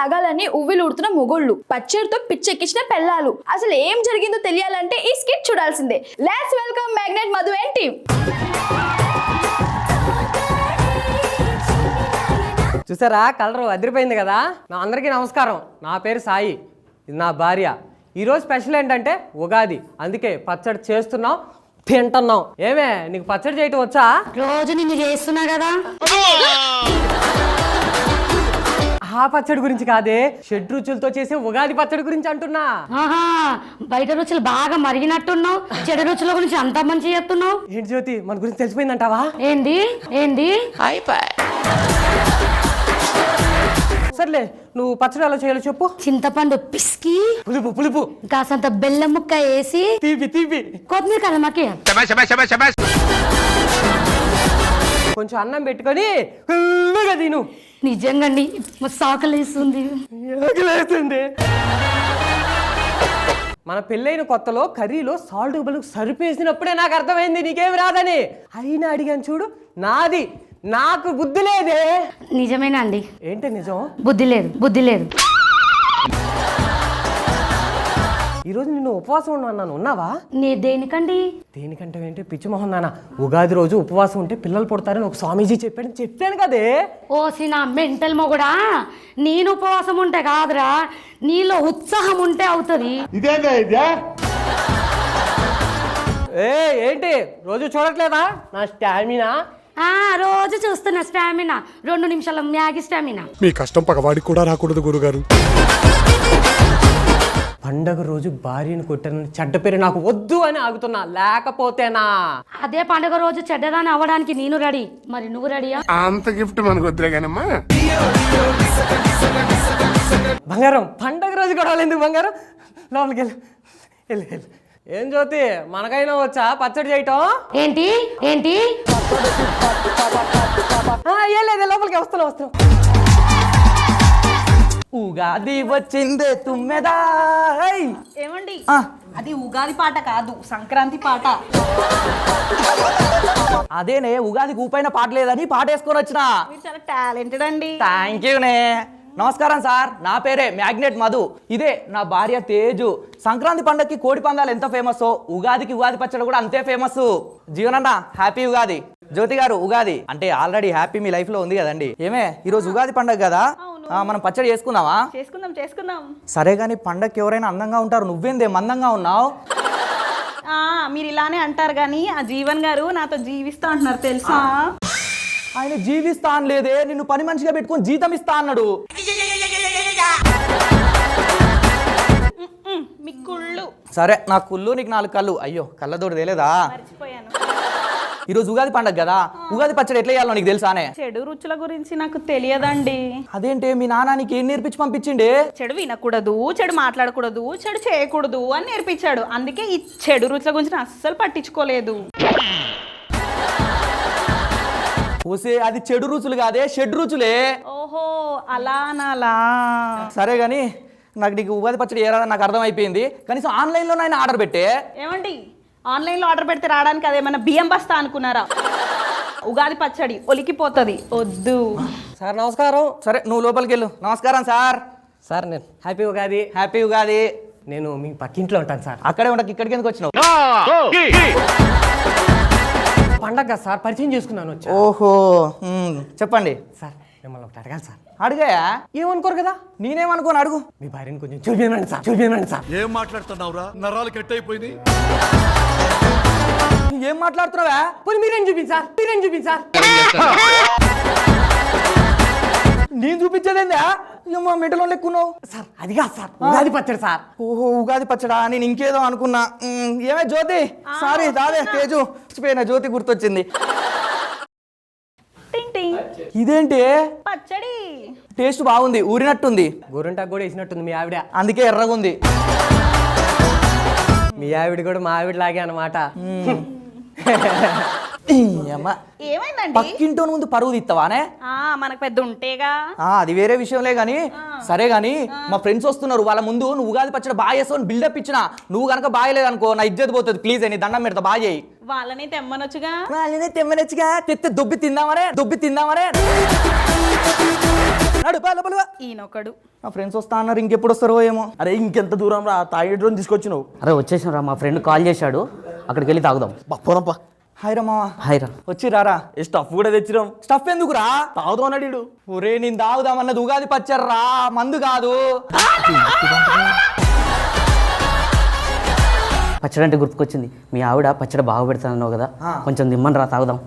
తాగాలని ఉవ్విలు ఉడుతున్న మొగోళ్ళు, పచ్చడితో పిచ్చెక్కించిన పెళ్ళాలు. అసలు ఏం జరిగిందో తెలియాలంటే ఈ స్కిట్ చూడాల్సిందే. Let's welcome magnet Madhu and team. చూసారా, కలర్ అదిరిపోయింది కదా. అందరికీ నమస్కారం. నా పేరు సాయి, ఇది నా భార్య. ఈరోజు స్పెషల్ ఏంటంటే ఉగాది, అందుకే పచ్చడి చేస్తున్నాం, తింటున్నాం. ఏమే, నీకు పచ్చడి చేయటం వచ్చా? రోజు నిన్ను చేస్తున్నా కదా. ఆ పచ్చడి గురించి కాదే, షడ్ రుచులతో చేసే ఉగాది పచ్చడి గురించి అంటున్నా. ఆహా, బయట రుచులు బాగా మరిగినట్టున్నావు, చెడు రుచుల గురించి అంత మంచి చెప్తున్నావు. ఏంటి జ్యోతి, మన గురించి తెలిసిపోయిందంటావా? ఏంది ఏంది? సర్లే, నువ్వు పచ్చడి ఎలా చేయాలో చెప్పు. చింతపండు పిసికి, పులుపు పులుపు, కాసంత బెల్లం ముక్క వేసి, తీపి తీపి, కొత్తిమీర కలమకి, కొంచెం అన్నం పెట్టుకొని ఫుల్లుగా తిను. నిజంగా సాకలేస్తుంది. మన పెళ్ళైన కొత్తలో కర్రీలో సాల్ట్ బలుగు సరిపేసినప్పుడే నాకు అర్థమైంది నీకేమి రాదని. అయినా అడిగాను చూడు, నాది నాకు బుద్ధి లేదే. నిజమేనా అండి? ఏంటి నిజం? బుద్ధి లేదు, బుద్ధి లేదు. ఈరోజు నిన్ను ఉపవాసం ఉన్నాను, ఉన్నావా? నీ దేనికండి? దేనికంటే ఏంటి పిచ్చిమోహన్ నాన్న, ఉగాది రోజు ఉపవాసం ఉంటే పిల్లలు పుడతారని ఒక స్వామీజీ చెప్పాను కదే. ఓసి నా మెంటల్ మొగుడా, నేను ఉపవాసం ఉంటే కాదురా, నీలో ఉత్సాహం ఉంటే అవుతుంది. ఏంటి రోజు చూడట్లేదా నా స్టామినా? రోజు చూస్తున్నా స్టామినా, 2 నిమిషాల మ్యాగీ స్టామినా. మీ కష్టం పగవాడికి కూడా రాకూడదు గురుగారు. పండగ రోజు భార్యను కొట్టానని చెడ్డ పేరు నాకు వద్దు అని ఆగుతున్నా, లేకపోతేనా? అదే పండుగ రోజు చెడ్డదాన్ని అవ్వడానికి నేను రెడీ, మరి నువ్వు రెడీయా? అంత గిఫ్ట్ మనకు వద్దులేగానమ్మా. బంగారం, పండగ రోజు గొడవలు ఎందుకు బంగారం? లోపలికి వెళ్ళు. ఏం జ్యోతి, మనకైనా వచ్చా పచ్చడి చేయటం? ఏంటి ఏంటి? ఏం లేదు, లోపలికి వస్తున్నాం. ఉగాది వచ్చిందే తుమ్మెదా. ఏమండి, అది ఉగాది పాట కాదు, సంక్రాంతి పాట. అదేనే, ఉగాదికి ఊపైన పాట లేదని పాట వేసుకొని వచ్చిన. మీరు చాలా టాలెంటెడ్ అండి. థ్యాంక్ యూనే. నమస్కారం సార్, నా పేరే మ్యాగ్నెట్ మధు, ఇదే నా భార్య తేజు. సంక్రాంతి పండుగకి కోడి పందాలు ఎంత ఫేమస్, ఉగాదికి ఉగాది పచ్చడి కూడా అంతే ఫేమస్. జీవనన్న, హ్యాపీ ఉగాది. జ్యోతి గారు, ఉగాది అంటే ఆల్రెడీ హ్యాపీ మీ లైఫ్ లో ఉంది కదండి. ఏమే, ఈరోజు ఉగాది పండుగ కదా, మనం పచ్చడి చేసుకుందామా? చేసుకుందాం. సరే గానీ పండగకి ఎవరైనా అందంగా ఉంటారు, నువ్వేందే మందంగా ఉన్నావు? మీరు ఇలానే అంటారు కానీ ఆ జీవన్ గారు నాతో జీవిస్తా అంటున్నారు తెలుసా? ఆయన జీవిస్తా అని లేదే, నిన్ను పని మనిషిగా పెట్టుకొని జీతం ఇస్తా అన్నాడు. మీ కుళ్ళు. సరే, నా కుళ్ళు నీకు 4 కళ్ళు. అయ్యో, కళ్ళతోటి తెలియదా? మర్చిపోయాను. ఈరోజు ఉగాది పండుగ కదా, ఉగాది పచ్చడి ఎట్లా చేయాలో నీకు తెలుసానే? చెడు రుచుల గురించి నాకు తెలియదండి. అదేంటే, మీ నాన్న నీకు ఏం నేర్పించి పంపించిండే? చెడు వినకూడదు, చెడు మాట్లాడకూడదు, చెడు చేయకూడదు అని నేర్పించాడు. అందుకే ఈ చెడు రుచుల గురించి నేను అస్సలు పట్టించుకోలేదు. ఓసే, అది చెడు రుచులు కాదే, షడ్ రుచులే. ఓహో, అలానలా. సరే గాని, నాకు నీకు ఉగాది పచ్చడి ఏ రాదని నాకు అర్థమైపోయింది. కనీసం ఆన్లైన్లో ఆయన ఆర్డర్ పెట్టే. ఏమండి, ఆన్లైన్లో ఆర్డర్ పెడితే రావడానికి అదేమన్నా బియ్యం బస్తా అనుకున్నారా? ఉగాది పచ్చడి ఒలికిపోతుంది, వద్దు. సార్ నమస్కారం. సరే, నువ్వు లోపలికి వెళ్ళు. నమస్కారం సార్. సార్, నేను హ్యాపీ ఉగాది. హ్యాపీ ఉగాది. నేను మీ పక్కింట్లో ఉంటాను సార్. అక్కడే ఉండక ఇక్కడికి ఎందుకు వచ్చినావు? పండగ సార్, పరిచయం చేసుకున్నాను వచ్చా. ఓహో, చెప్పండి సార్. మిమ్మల్ని ఒకటి అడగాలి సార్. అడిగాయా? ఏమనుకోరు కదా? నేనేమనుకోను, అడుగు. మీ భార్యని కొంచెం చూపించండి సార్. ఏం మాట్లాడుతున్నావురా, నరాలు కట్ అయిపోయింది. ఏం మాట్లాడుతున్నావా? పోనీ మీరేం చూపించారు? నేను చూపించేదేందా? ఏమో మెడలో లెక్కున్నావు సార్. అది కాదు సార్, ఉగాది పచ్చడి సార్. ఓహో, ఉగాది పచ్చడా? నేను ఇంకేదో అనుకున్నా. ఏమే జ్యోతి, సారీ దాదే తేజు, మర్చిపోయినా, జ్యోతి గుర్తొచ్చింది. టింగ్ టింగ్. ఇదేంటి? పచ్చడి. టేస్ట్ బాగుంది, ఊరినట్టుంది. గోరింటాకు కూడా వేసినట్టుంది మీ ఆవిడ. అందుకే ఎర్రగుంది. మీ ఆవిడ కూడా మా ఆవిడ లాగే అనమాట. ఏమైందండి? పక్కింటో ముందు పరువు తీస్తావానే? మనకు పెద్ద ఉంటేగా. అది వేరే విషయంలే గానీ. సరే గానీ, మా ఫ్రెండ్స్ వస్తున్నారు, వాళ్ళ ముందు నువ్వు ఉగాది పచ్చడి బాగా చేస్తావు బిల్డప్ ఇచ్చిన. నువ్వు కనుక బాగలేదనుకో నా ఇజ్జత్ పోతుంది. ప్లీజ్ అని దండం పెడతా, బాగా చేయి. వాళ్ళని తెమ్మనొచ్చుగా. తెమ్మనొచ్చుగా. తెస్తే దొబ్బి తిందామరే. ఈయనొకడు. నా ఫ్రెండ్స్ వస్తా అన్నారు, ఇంకెప్పుడు వస్తారో ఏమో. అరే ఇంకెంత దూరం రా, తాగేటోని తీసుకొచ్చినావు. అరే వచ్చేసాం రా, మా ఫ్రెండ్ కాల్ చేశాడు, అక్కడికి వెళ్ళి తాగుదాం. పోనప్పా. హాయ్ రా మావా. హాయ్ రా. వచ్చి రారా. ఏ స్టఫ్ కూడా తెచ్చినాం. స్టఫ్ ఎందుకురా? తాగుదాం అన్నాడు ఈడు. ఒరే నేను తాగుదామన్నది ఉగాది పచ్చర్రా, మందు కాదు. పచ్చడి అంటే గుర్తుకొచ్చింది, మీ ఆవిడ పచ్చడి బాగా పెడతానన్నావు కదా, కొంచెం దిమ్మని రా తాగుదాం.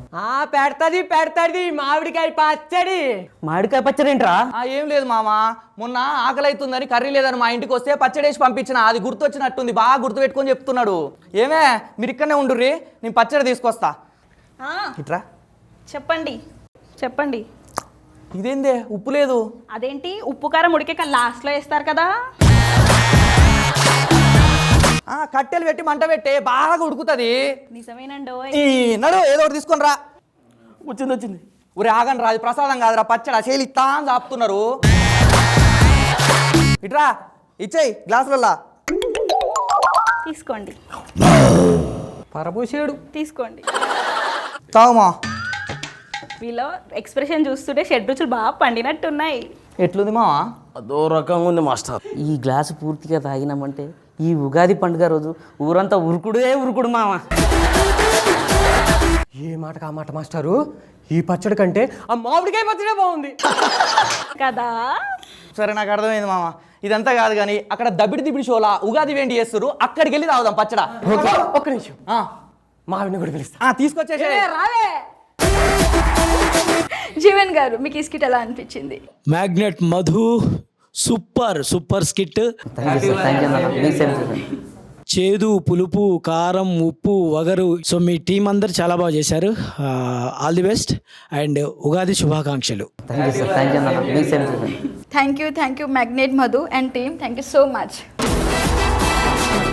పెడతది మామిడికాయ పచ్చడి. మామిడికాయ పచ్చడి ఏంట్రా? ఏం లేదు మామా, మొన్న ఆకలి అవుతుందని కర్రీ లేదని మా ఇంటికి వస్తే పచ్చడి వేసి పంపించిన, అది గుర్తొచ్చినట్టుంది, బాగా గుర్తు పెట్టుకొని చెప్తున్నాడు. ఏమే మీరు ఇక్కడనే ఉండుర్రి, నేను పచ్చడి తీసుకొస్తా. ఆ, ఇట్రా. చెప్పండి చెప్పండి. ఇదేందే ఉప్పు లేదు? అదేంటి, ఉప్పు కారం ఉడికే లాస్ట్లో వేస్తారు కదా. కట్టెలు పెట్టి మంట పెట్టే బాగా ఉడుకుతుంది. నిజమేనండో. నడు ఏదో ఒకటి తీసుకొని రా. వచ్చింది. ఊరే ఆగండి రా, అది ప్రసాదం కాదురా, పచ్చడి అసేలు ఇస్తా అని చాపుతున్నారు. ఇట్రా ఇచ్చేయి గ్లాసులల్లా. తీసుకోండి పరభూషేడు. తీసుకోండి. తాగుమా. వీళ్ళ ఎక్స్ప్రెషన్ చూస్తుంటే షెడ్ రుచులు బాగా పండినట్టున్నాయి. ఎట్లుంది మావా? అదో రకంగా ఉంది మాస్టర్. ఈ గ్లాసు పూర్తిగా తాగినామంటే ఈ ఉగాది పండుగ రోజు ఊరంతా ఉరుకుడు మామ. ఏ మాట కా మాట మాస్టారు, ఈ పచ్చడి కంటే ఆ మామిడికాయ పచ్చడే బాగుంది కదా. సరే నాకు అర్థమైంది మామ. ఇదంతా కాదు కానీ అక్కడ దబిడి షోలా ఉగాది వేండి చేస్తారు, అక్కడికి వెళ్ళి తాగుదాం పచ్చడా. ఒక్క నిమిషం, మావిని కూడా పిలుస్తా. తీసుకొచ్చేసే. జీవన్ గారు, మీకు ఈ స్కిట్ ఎలా అనిపించింది? Magnet Madhu super skit. Thank you అన్న. చేదు, పులుపు, కారం, ఉప్పు, వగరు, సో మీ టీం అందరు చాలా బాగా చేశారు. All the best and Ugadi శుభాకాంక్షలు. థ్యాంక్ యూ అన్న. Thank you magnet Madhu and team, thank you so much.